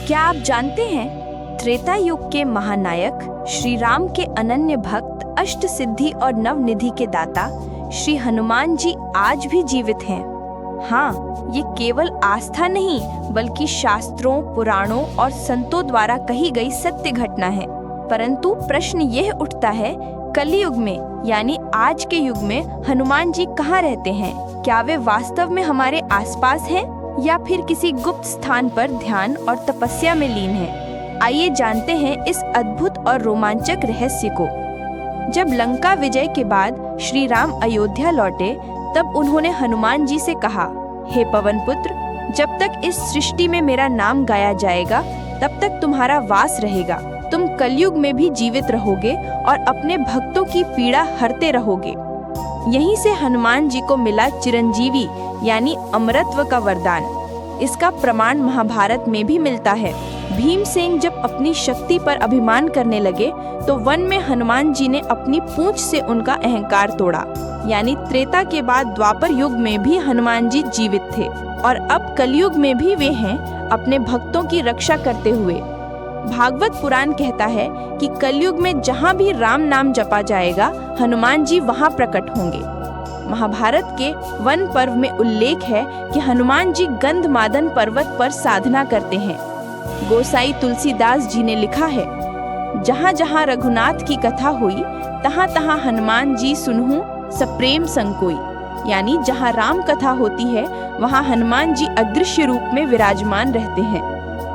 क्या आप जानते हैं त्रेता युग के महानायक श्री राम के अनन्य भक्त अष्ट सिद्धि और नवनिधि के दाता श्री हनुमान जी आज भी जीवित हैं। हाँ, ये केवल आस्था नहीं बल्कि शास्त्रों, पुराणों और संतों द्वारा कही गई सत्य घटना है। परंतु प्रश्न यह उठता है, कलयुग में यानी आज के युग में हनुमान जी कहाँ रहते हैं? क्या वे वास्तव में हमारे आसपास हैं या फिर किसी गुप्त स्थान पर ध्यान और तपस्या में लीन हैं? आइए जानते हैं इस अद्भुत और रोमांचक रहस्य को। जब लंका विजय के बाद श्री राम अयोध्या लौटे तब उन्होंने हनुमान जी से कहा, हे पवन पुत्र, जब तक इस सृष्टि में मेरा नाम गाया जाएगा तब तक तुम्हारा वास रहेगा। तुम कलयुग में भी जीवित रहोगे और अपने भक्तों की पीड़ा हरते रहोगे। यहीं से हनुमान जी को मिला चिरंजीवी यानी अमरत्व का वरदान। इसका प्रमाण महाभारत में भी मिलता है। भीमसेन जब अपनी शक्ति पर अभिमान करने लगे तो वन में हनुमान जी ने अपनी पूंछ से उनका अहंकार तोड़ा। यानी त्रेता के बाद द्वापर युग में भी हनुमान जी जीवित थे और अब कलयुग में भी वे हैं, अपने भक्तों की रक्षा करते हुए। भागवत पुराण कहता है कि कलयुग में जहाँ भी राम नाम जपा जाएगा हनुमान जी वहाँ प्रकट होंगे। महाभारत के वन पर्व में उल्लेख है कि हनुमान जी गंधमादन पर्वत पर साधना करते हैं। गोसाई तुलसीदास जी ने लिखा है, जहाँ जहाँ रघुनाथ की कथा हुई तहाँ तहाँ हनुमान जी सुनहु सप्रेम संकोई। यानी जहाँ राम कथा होती है वहाँ हनुमान जी अदृश्य रूप में विराजमान रहते हैं।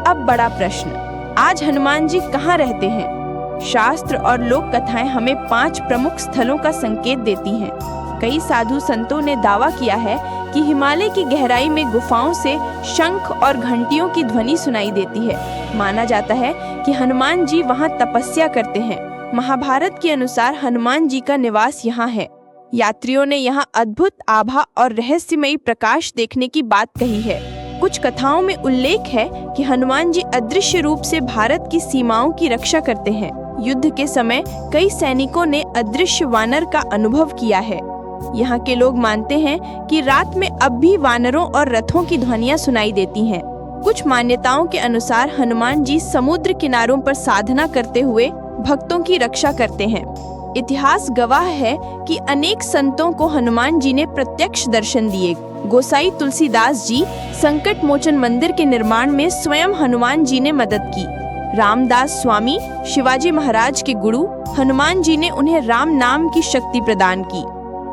अब बड़ा प्रश्न, आज हनुमान जी कहाँ रहते हैं? शास्त्र और लोक कथाएं हमें 5 प्रमुख स्थलों का संकेत देती हैं। कई साधु संतों ने दावा किया है कि हिमालय की गहराई में गुफाओं से शंख और घंटियों की ध्वनि सुनाई देती है। माना जाता है कि हनुमान जी वहां तपस्या करते हैं। महाभारत के अनुसार हनुमान जी का निवास यहाँ है। यात्रियों ने यहाँ अद्भुत आभा और रहस्यमयी प्रकाश देखने की बात कही है। कुछ कथाओं में उल्लेख है कि हनुमान जी अदृश्य रूप से भारत की सीमाओं की रक्षा करते हैं। युद्ध के समय कई सैनिकों ने अदृश्य वानर का अनुभव किया है। यहाँ के लोग मानते हैं कि रात में अब भी वानरों और रथों की ध्वनियाँ सुनाई देती हैं। कुछ मान्यताओं के अनुसार हनुमान जी समुद्र किनारों पर साधना करते हुए भक्तों की रक्षा करते हैं। इतिहास गवाह है कि अनेक संतों को हनुमान जी ने प्रत्यक्ष दर्शन दिए। गोसाई तुलसीदास जी संकट मोचन मंदिर के निर्माण में स्वयं हनुमान जी ने मदद की। रामदास स्वामी शिवाजी महाराज के गुरु हनुमान जी ने उन्हें राम नाम की शक्ति प्रदान की।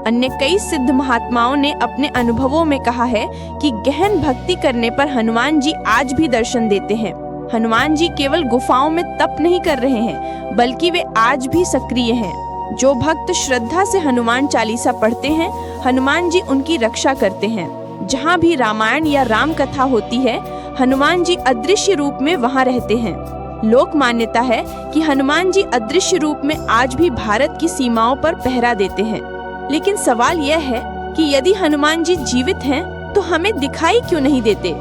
अन्य कई सिद्ध महात्माओं ने अपने अनुभवों में कहा है कि गहन भक्ति करने पर हनुमान जी आज भी दर्शन देते हैं। हनुमान जी केवल गुफाओं में तप नहीं कर रहे हैं बल्कि वे आज भी सक्रिय हैं। जो भक्त श्रद्धा से हनुमान चालीसा पढ़ते हैं हनुमान जी उनकी रक्षा करते हैं। जहाँ भी रामायण या राम कथा होती है हनुमान जी अदृश्य रूप में वहाँ रहते हैं। लोक मान्यता है कि हनुमान जी अदृश्य रूप में आज भी भारत की सीमाओं पर पहरा देते हैं। लेकिन सवाल यह है कि यदि हनुमान जी जीवित हैं तो हमें दिखाई क्यों नहीं देते?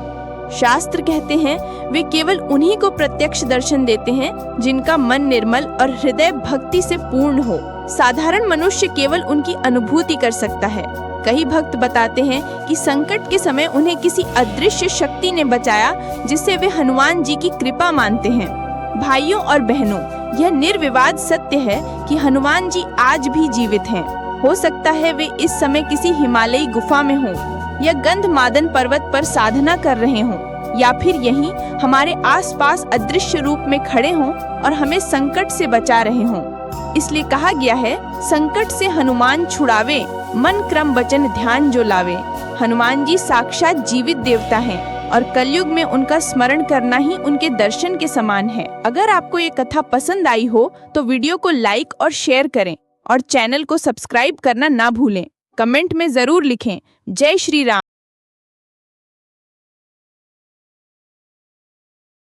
शास्त्र कहते हैं वे केवल उन्हीं को प्रत्यक्ष दर्शन देते हैं जिनका मन निर्मल और हृदय भक्ति से पूर्ण हो। साधारण मनुष्य केवल उनकी अनुभूति कर सकता है। कई भक्त बताते हैं कि संकट के समय उन्हें किसी अदृश्य शक्ति ने बचाया जिससे वे हनुमान जी की कृपा मानते हैं। भाइयों और बहनों, यह निर्विवाद सत्य है कि हनुमान जी आज भी जीवित हैं। हो सकता है वे इस समय किसी हिमालयी गुफा में हों या गंधमादन पर्वत पर साधना कर रहे हों या फिर यहीं हमारे आसपास अदृश्य रूप में खड़े हों और हमें संकट से बचा रहे हों। इसलिए कहा गया है, संकट से हनुमान छुड़ावे, मन क्रम वचन ध्यान जो लावे। हनुमान जी साक्षात जीवित देवता हैं और कलयुग में उनका स्मरण करना ही उनके दर्शन के समान है। अगर आपको ये कथा पसंद आई हो तो वीडियो को लाइक और शेयर करें और चैनल को सब्सक्राइब करना ना भूलें। कमेंट में जरूर लिखें, जय श्री राम।